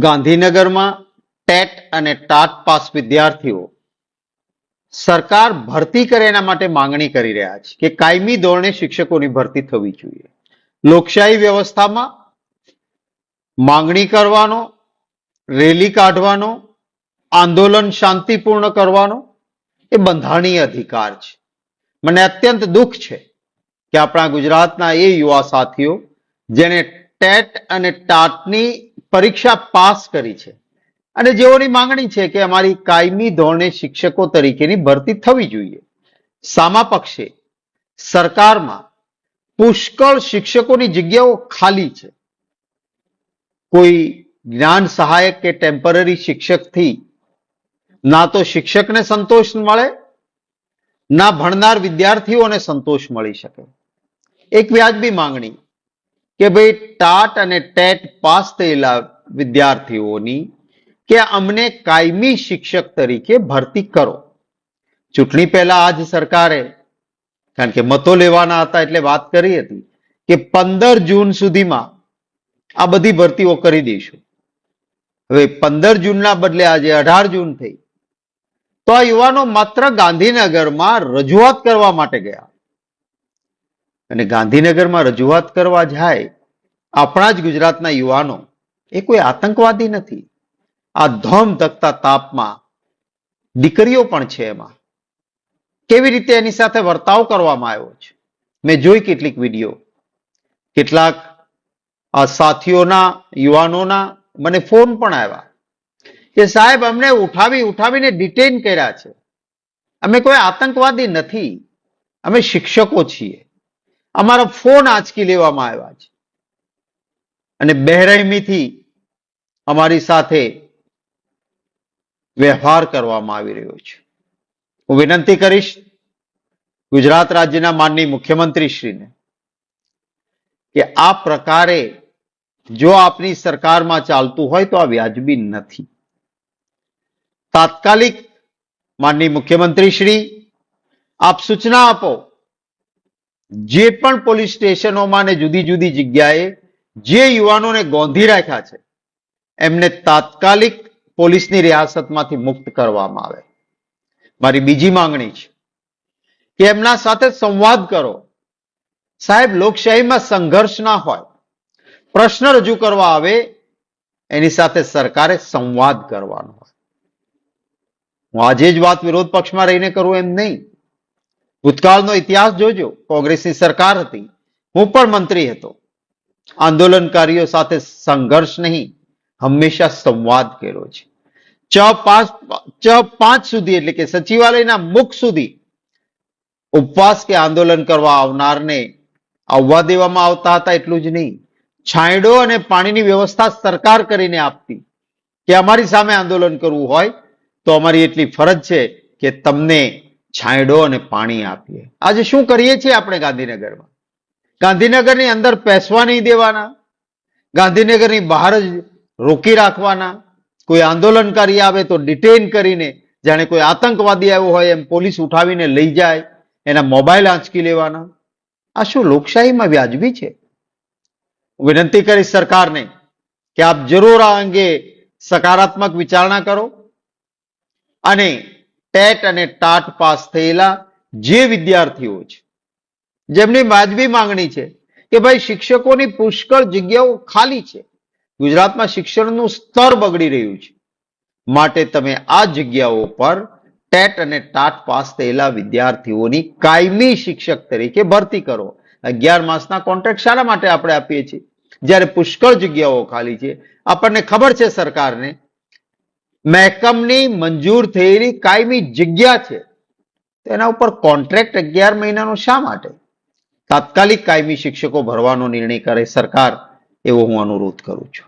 ગાંધીનગરમાં ટેટ અને TAT pass વિદ્યાર્થીઓ સરકાર ભરતી કરે એના માટે માંગણી કરી રહ્યા છે કે કાયમી ધોરણે શિક્ષકોની ભરતી થવી જોઈએ. લોકશાહી વ્યવસ્થામાં માંગણી કરવાનો, રેલી કાઢવાનો, આંદોલન શાંતિપૂર્ણ કરવાનો એ બંધારણીય અધિકાર છે. મને અત્યંત દુઃખ છે કે આપણા ગુજરાતના એ યુવા સાથીઓ જેને ટેટ અને ટાટની પરીક્ષા પાસ કરી છે અને જેઓની માંગણી છે કે અમારી કાયમી ધોરણે શિક્ષકો તરીકેની ભરતી થવી જોઈએ. સામા પક્ષે સરકારમાં પુષ્કળ શિક્ષકોની જગ્યાઓ ખાલી છે. કોઈ જ્ઞાન સહાયક કે ટેમ્પરરી શિક્ષકથી ના તો શિક્ષકને સંતોષ મળે, ના ભણનાર વિદ્યાર્થીઓને સંતોષ મળી શકે. એક વ્યાજબી માંગણી કે ભાઈ ટાટ અને ટેટ પાસ થયેલા વિદ્યાર્થીઓની કે અમને કાયમી શિક્ષક તરીકે ભરતી કરો. ચૂંટણી પહેલા આજ સરકારે, કારણ કે મતો લેવાના હતા એટલે વાત કરી હતી કે 15 જૂન સુધીમાં આ બધી ભરતીઓ કરી દઈશું. હવે 15 જૂનના બદલે આજે 18 જૂન થઈ તો આ યુવાનો માત્ર ગાંધીનગરમાં રજૂઆત કરવા માટે ગયા. અને ગાંધીનગરમાં રજૂઆત કરવા જાય આપણા જ ગુજરાતના યુવાનો, એ કોઈ આતંકવાદી નથી. આ ધોમ ધકતા તાપમાં દીકરીઓ પણ છે. એમાં કેવી રીતે એની સાથે વર્તાવ કરવામાં આવ્યો છે મેં જોઈ કેટલીક વિડીયો. કેટલાક આ સાથીઓના, યુવાનોના મને ફોન પણ આવ્યા કે સાહેબ અમને ઉઠાવીને ડિટેન કર્યા છે. અમે કોઈ આતંકવાદી નથી, અમે શિક્ષકો છીએ. અમારા ફોન આંચકી લેવામાં આવ્યા છે અને બેરહેમીથી અમારી સાથે વ્યવહાર કરવામાં આવી રહ્યો છે. હું વિનંતી કરીશ ગુજરાત રાજ્યના માનનીય મુખ્યમંત્રીશ્રીને કે આ પ્રકારે જો આપની સરકારમાં ચાલતું હોય તો આ વ્યાજબી નથી. તાત્કાલિક માનનીય મુખ્યમંત્રીશ્રી આપ સૂચના આપો, જે પણ પોલીસ સ્ટેશનોમાં ને જુદી જુદી જગ્યાએ જે યુવાનોને ગોંધી રાખ્યા છે એમને તાત્કાલિક પોલીસની રિયાસતમાંથી મુક્ત કરવામાં આવે. મારી બીજી માંગણી છે કે એમના સાથે સંવાદ કરો. સાહેબ, લોકશાહીમાં સંઘર્ષ ના હોય, પ્રશ્ન રજૂ કરવા આવે એની સાથે સરકારે સંવાદ કરવાનો હોય. હું આજે જ વાત વિરોધ પક્ષમાં રહીને કરું એમ નહીં. ભૂતકાળનો ઇતિહાસ જોજો. કોંગ્રેસની સરકાર હતી, હું પણ મંત્રી હતો. આંદોલનકારીઓ સાથે સંઘર્ષ નહીં, હંમેશા સંવાદ કર્યો છે. ચ5 સુધી એટલે કે સચિવાલયના મુખ સુધી ઉપવાસ કે આંદોલન કરવા આવનારને આવવા દેવામાં આવતા હતા. એટલું જ નહીં, છાંયડો અને પાણીની વ્યવસ્થા સરકાર કરીને આપતી કે અમારી સામે આંદોલન કરવું હોય તો અમારી એટલી ફરજ છે કે તમને છાંયડો અને પાણી આપીએ. આજે શું કરીએ છીએ આપણે ગાંધીનગરમાં? ગાંધીનગરની અંદર પેસવા નહીં દેવાના, ગાંધીનગરની બહાર જ રોકી રાખવાના. કોઈ આંદોલનકારી આવે તો ડિટેન કરીને જાણે કોઈ આતંકવાદી આવ્યો હોય એમ પોલીસ ઉઠાવીને લઈ જાય, એના મોબાઈલ આંચકી લેવાના. આ શું લોકશાહીમાં વ્યાજબી છે? વિનંતી કરીશ સરકારને કે આપ જરૂર આ અંગે સકારાત્મક વિચારણા કરો અને ટેટ અને ટાટ પાસ થયેલા જે વિદ્યાર્થીઓ છે જેમની વાજબી માંગણી છે કે ભાઈ શિક્ષકોની પુષ્કળ જગ્યાઓ ખાલી છે, ગુજરાતમાં શિક્ષણનું સ્તર બગડી રહ્યું છે, માટે તમે આ જગ્યાઓ પર ટેટ અને ટાટ પાસ થયેલા વિદ્યાર્થીઓની કાયમી શિક્ષક તરીકે ભરતી કરો. 11 માસના કોન્ટ્રાક્ટ શાના માટે આપણે આપીએ છીએ જ્યારે પુષ્કળ જગ્યાઓ ખાલી છે? આપણને ખબર છે સરકારને મહેકમની મંજૂર થયેલી કાયમી જગ્યા છે, તેના ઉપર કોન્ટ્રાક્ટ 11 મહિનાનો શા માટે? તાત્કાલિક કાયમી શિક્ષકો ભરવાનો નિર્ણય કરે સરકાર, એવો હું અનુરોધ કરું છું.